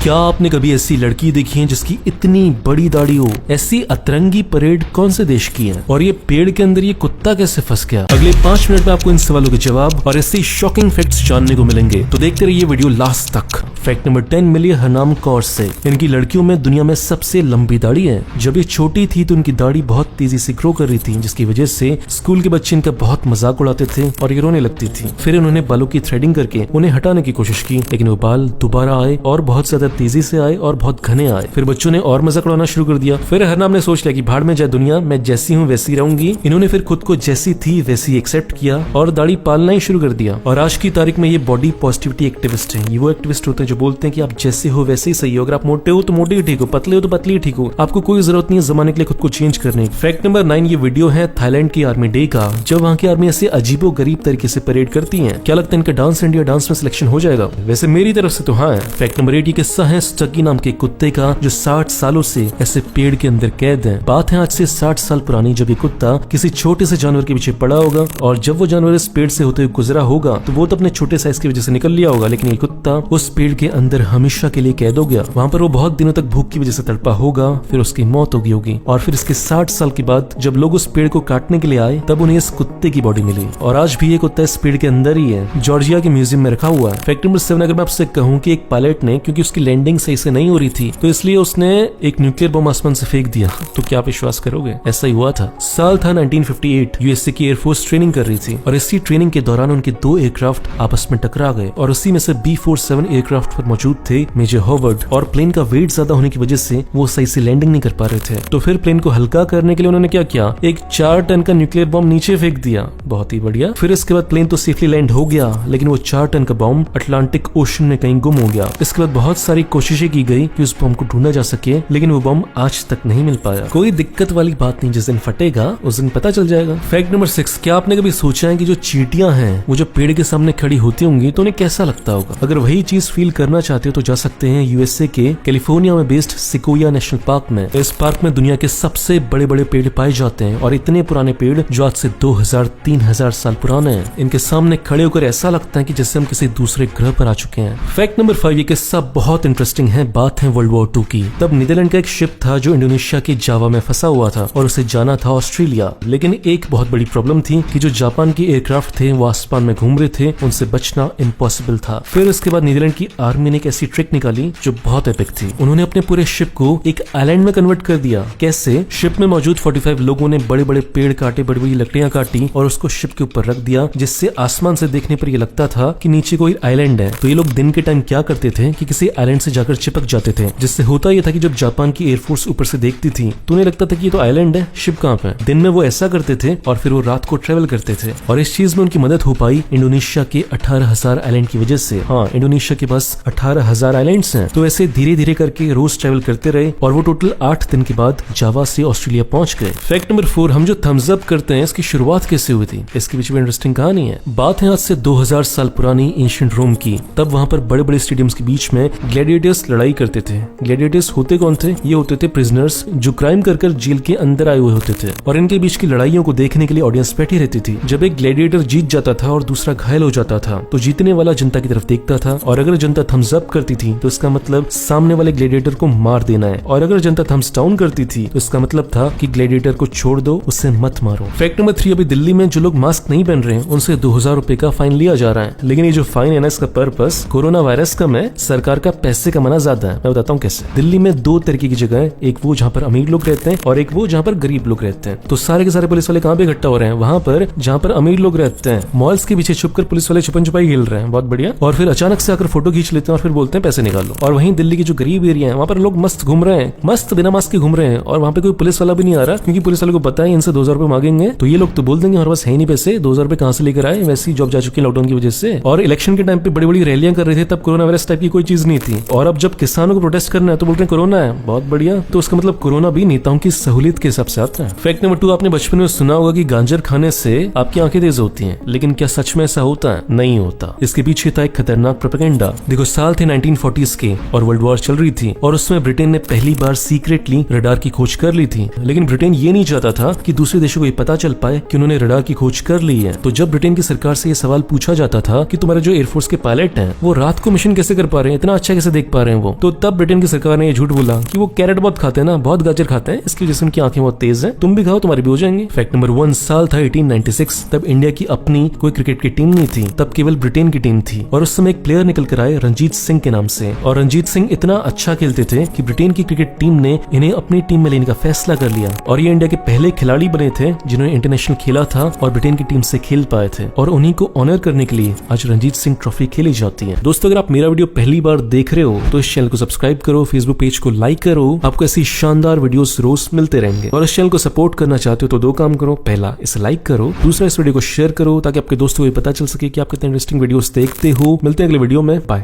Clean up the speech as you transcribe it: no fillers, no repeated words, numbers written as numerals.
क्या आपने कभी ऐसी लड़की देखी है जिसकी इतनी बड़ी दाढ़ी हो? ऐसी अतरंगी परेड कौन से देश की है? और ये पेड़ के अंदर ये कुत्ता कैसे फंस गया? अगले 5 मिनट में आपको इन सवालों के जवाब और ऐसे शॉकिंग फैक्ट्स जानने को मिलेंगे, तो देखते रहिए वीडियो लास्ट तक। फैक्ट नंबर 10 मिली हरनाम कौर से। इनकी लड़कियों में दुनिया में सबसे लंबी दाढ़ी है। जब ये छोटी थी तो इनकी दाढ़ी बहुत तेजी से ग्रो कर रही थी, जिसकी वजह से स्कूल के बच्चे इनका बहुत मजाक उड़ाते थे और ये रोने लगती थी। फिर इन्होंने बालों की थ्रेडिंग करके उन्हें हटाने की कोशिश की, लेकिन वो बाल दोबारा आए और बहुत ज्यादा तेजी से आए और बहुत घने आए। फिर बच्चों ने और मजाक उड़ाना शुरू कर दिया। फिर हरनाम ने सोच लिया कि भाड़ में जाए दुनिया, मैं जैसी हूँ वैसी रहूंगी। इन्होंने फिर खुद को जैसी थी वैसी एक्सेप्ट किया और दाढ़ी पालना ही शुरू कर दिया। और आज की तारीख में ये बॉडी पॉजिटिविटी एक्टिविस्ट है। ये वो एक्टिविस्ट होते हैं जो बोलते हैं कि आप जैसे हो वैसे ही सही हो। अगर आप मोटे हो तो मोटे ही ठीक हो, पतले हो तो पतले ही ठीक हो, आपको कोई जरूरत नहीं है जमाने के लिए खुद को चेंज करने। फैक्ट नंबर 9 ये वीडियो है थाईलैंड की आर्मी डे का, जब वहाँ की आर्मी ऐसे अजीबो गरीब तरीके से परेड करती है। क्या लगता है इनका डांस इंडिया डांस में सिलेक्शन हो जाएगा? वैसे मेरी तरफ से तो हाँ है। फैक्ट नंबर 8 ये किस्सा है स्टगी नाम के कुत्ते का, जो 60 सालों से ऐसे पेड़ के अंदर कैद है। बात है आज से 60 साल पुरानी, जब ये कुत्ता किसी छोटे से जानवर के पीछे पड़ा होगा और जब वो जानवर इस पेड़ से होते हुए गुजरा होगा तो वो तो अपने छोटे साइज की वजह से निकल लिया होगा, लेकिन ये कुत्ता उस पेड़ के अंदर हमेशा के लिए कैद हो गया। वहाँ पर वो बहुत दिनों तक भूख की वजह से तड़पा होगा, फिर उसकी मौत हो गई होगी और फिर इसके 60 साल के बाद जब लोग उस पेड़ को काटने के लिए आए तब उन्हें इस कुत्ते की बॉडी मिली और आज भी ये कुत्ता इस पेड़ के अंदर ही है, जॉर्जिया के म्यूजियम में रखा हुआ है। फैक्ट नंबर 7 अगर मैं आपसे कहूँ कि एक पायलट ने, क्योंकि उसकी लैंडिंग सही से नहीं हो रही थी तो इसलिए उसने एक न्यूक्लियर बम आसमान से फेंक दिया, तो क्या आप विश्वास करोगे ऐसा ही हुआ था। साल था 1958, यूएसए की एयरफोर्स ट्रेनिंग कर रही थी और इसी ट्रेनिंग के दौरान उनके 2 एयरक्राफ्ट आपस में टकरा गए और उसी में से B-47 एयरक्राफ्ट पर मौजूद थे मेजर हॉवर्ड, और प्लेन का वेट ज्यादा होने की वजह से वो सही से लैंडिंग नहीं कर पा रहे थे। तो फिर प्लेन को हल्का करने के लिए उन्होंने क्या किया, एक 4 टन का न्यूक्लियर बम नीचे फेंक दिया। बहुत ही बढ़िया। फिर इसके बाद प्लेन तो सेफली लैंड हो गया, लेकिन वो 4 टन का बम अटलांटिक ओशन में कहीं गुम हो गया। इसके बाद बहुत सारी कोशिशें की गई कि उस बम को ढूंढा जा सके, लेकिन वो बम आज तक नहीं मिल पाया। कोई दिक्कत वाली बात नहीं, जिस दिन फटेगा उस दिन पता चल जाएगा। फैक्ट नंबर 6 क्या आपने कभी सोचा है कि जो चींटियां हैं वो जब पेड़ के सामने खड़ी होती होंगी तो उन्हें कैसा लगता होगा? अगर वही चीज फील करना चाहते हो तो जा सकते हैं यूएसए के कैलिफोर्निया में बेस्ड सिकोया नेशनल पार्क में। इस पार्क में दुनिया के सबसे बड़े बड़े पेड़ पाए जाते हैं और इतने पुराने पेड़ जो आज से 2000-3000 साल पुराने हैं। इनके सामने खड़े होकर ऐसा लगता है कि जैसे हम किसी दूसरे ग्रह पर आ चुके हैं। फैक्ट नंबर 5 ये किस्सा बहुत इंटरेस्टिंग है। बात है वर्ल्ड वॉर 2 की। तब नीदरलैंड का एक शिप था जो इंडोनेशिया के जावा में फंसा हुआ था और उसे जाना था ऑस्ट्रेलिया, लेकिन एक बहुत बड़ी प्रॉब्लम थी कि जो जापान के एयरक्राफ्ट थे वो आसमान में घूम रहे थे, उनसे बचना इम्पॉसिबल था। फिर इसके बाद नीदरलैंड की आर्मी ने एक ऐसी ट्रिक निकाली जो बहुत एपिक थी। उन्होंने अपने पूरे शिप को एक आइलैंड में कन्वर्ट कर दिया। कैसे? शिप में मौजूद 45 लोगों ने बड़े बड़े पेड़ काटे, बड़ी बड़ी लकड़ियां काटी और उसको शिप के ऊपर रख दिया, जिससे आसमान से देखने पर यह लगता था कि नीचे कोई आइलैंड है। तो ये लोग दिन के टाइम क्या करते थे कि किसी आइलैंड से जाकर चिपक जाते थे, जिससे होता यह था कि जब जापान की एयरफोर्स ऊपर से देखती थी तो उन्हें लगता था कि ये तो आइलैंड है, शिप कहाँ पे है। दिन में वो ऐसा करते थे और फिर वो रात को ट्रेवल करते थे और इस चीज में उनकी मदद हो पाई इंडोनेशिया के 18,000 आइलैंड की वजह से। हाँ, इंडोनेशिया के पास 18,000 आइलैंड्स हैं। तो ऐसे धीरे धीरे करके रोज ट्रेवल करते रहे और वो टोटल 8 दिन के बाद जावा से ऑस्ट्रेलिया पहुंच गए। फैक्ट नंबर 4 हम जो थम्स अप करते हैं इसकी शुरुआत कैसे हुई थी, इसके पीछे भी इंटरेस्टिंग कहानी है। बात है आज से 2000 साल पुरानी एंशिएंट रोम की। तब वहां पर बड़े बड़े स्टेडियम्स के बीच में ग्लैडिएटर्स लड़ाई करते थे। ग्लैडिएटर्स होते कौन थे? ये होते थे प्रिजनर्स जो क्राइम कर जेल के अंदर आए हुए होते थे और इनके बीच की लड़ाइयों को देखने के लिए ऑडियंस बैठी रहती थी। जब एक ग्लैडिएटर जीत जाता था और दूसरा घायल हो जाता था तो जीतने वाला जनता की तरफ देखता था और अगर जनता थम्स अप करती थी तो इसका मतलब सामने वाले ग्लैडिएटर को मार देना है, और अगर जनता थम्स डाउन करती थी तो इसका मतलब था कि ग्लैडिएटर को छोड़ दो, उससे मत मारो। फैक्ट नंबर 3 अभी दिल्ली में जो लोग मास्क नहीं पहन रहे हैं उनसे 2000 रुपए का फाइन लिया जा रहा है, लेकिन ये जो फाइन है ना इसका पर्पस कोरोना वायरस कम है, सरकार का पैसे कमाना ज्यादा है। मैं बताता हूँ कैसे। दिल्ली में 2 तरीके की जगह है, एक वो जहाँ पर अमीर लोग रहते हैं और एक वो जहाँ पर गरीब लोग रहते हैं। तो सारे के सारे पुलिस वाले कहाँ पे इकट्ठा हो रहे हैं? वहाँ पर जहाँ पर अमीर लोग रहते हैं। मॉल्स के पीछे छुपकर पुलिस वाले छुपन छुपाई खेल रहे हैं, बहुत बढ़िया। और फिर अचानक से आकर फोटो खींच लेते हैं और फिर बोलते हैं पैसे निकालो। और वहीं दिल्ली की जो गरीब एरिया है वहाँ पर लोग मस्त घूम रहे हैं, मस्त बिना मास्क के घूम रहे हैं और वहाँ पे कोई पुलिस वाला भी नहीं आ रहा, क्योंकि पुलिस वाले को पता है इनसे 2000 रुपए मांगेंगे तो ये लोग तो बोल देंगे हमारे पास है ही नहीं पैसे, 2000 रुपए कहाँ से लेकर आए, वैसी जॉब जा चुकी है लॉकडाउन की वजह से। और इलेक्शन के टाइम पे बड़ी बड़ी रैलियां कर रहे थे, तब कोरोना वायरस टाइप की कोई चीज नहीं थी। और अब जब किसानों को प्रोटेस्ट करना है तो बोलते हैं कोरोना है, बहुत बढ़िया। तो उसका मतलब कोरोना भी नेताओं की सहूलियत के हिसाब से आता है। फैक्ट नंबर 2 आपने बचपन में सुना होगा कि गांजर खाने से आपकी आंखें तेज होती हैं, लेकिन क्या सच में ऐसा होता है? नहीं होता। इसके पीछे था एक खतरनाक प्रोपेगेंडा। देखो साल थे 1940s के और वर्ल्ड वॉर चल रही थी और उसमें ब्रिटेन ने पहली बार सीक्रेटली रडार की खोज कर ली थी, लेकिन ब्रिटेन ये नहीं चाहता था कि दूसरे देशों को ये पता चल पाए कि उन्होंने रडार की खोज कर ली है। तो जब ब्रिटेन की सरकार से ये सवाल पूछा जाता था कि तुम्हारे जो एयरफोर्स के पायलट हैं वो रात को मिशन कैसे कर पा रहे हैं, इतना अच्छा कैसे देख पा रहे हैं वो। तो तब ब्रिटेन की सरकार ने ये झूठ बोला कि वो कैरेट बहुत खाते हैं ना, बहुत गाजर खाते हैं, इसकी वजह से उनकी आंखें बहुत तेज हैं, तुम भी खाओ तुम्हारे भी हो जाएंगे। फैक्ट नंबर 1, साल था 1896। तब इंडिया की अपनी कोई क्रिकेट की टीम नहीं थी, तब केवल ब्रिटेन की टीम थी और उस समय एक प्लेयर निकल कर आए रंजीत सिंह के नाम से। और रंजीत सिंह इतना अच्छा खेलते थे कि ब्रिटेन की क्रिकेट टीम ने इन्हें अपनी टीम में लेने का फैसला कर लिया और ये इंडिया के पहले खिलाड़ी बने थे जिन्होंने इंटरनेशनल खेला था और ब्रिटेन की टीम से खेल पाए थे। और उन्हीं को ऑनर करने के लिए आज रंजीत सिंह ट्रॉफी खेली जाती है। दोस्तों, अगर आप मेरा वीडियो पहली बार देख रहे हो तो इस चैनल को सब्सक्राइब करो, फेसबुक पेज को लाइक करो, आपको ऐसी शानदार वीडियोस रोज मिलते रहेंगे। और इस चैनल को सपोर्ट करना चाहते हो तो 2 काम करो, पहला इसे लाइक करो, दूसरा इस वीडियो को शेयर करो ताकि आपके दोस्तों को पता चल सके कि आप कितने इंटरेस्टिंग वीडियोस देखते हो। मिलते हैं अगले वीडियो में, बाय।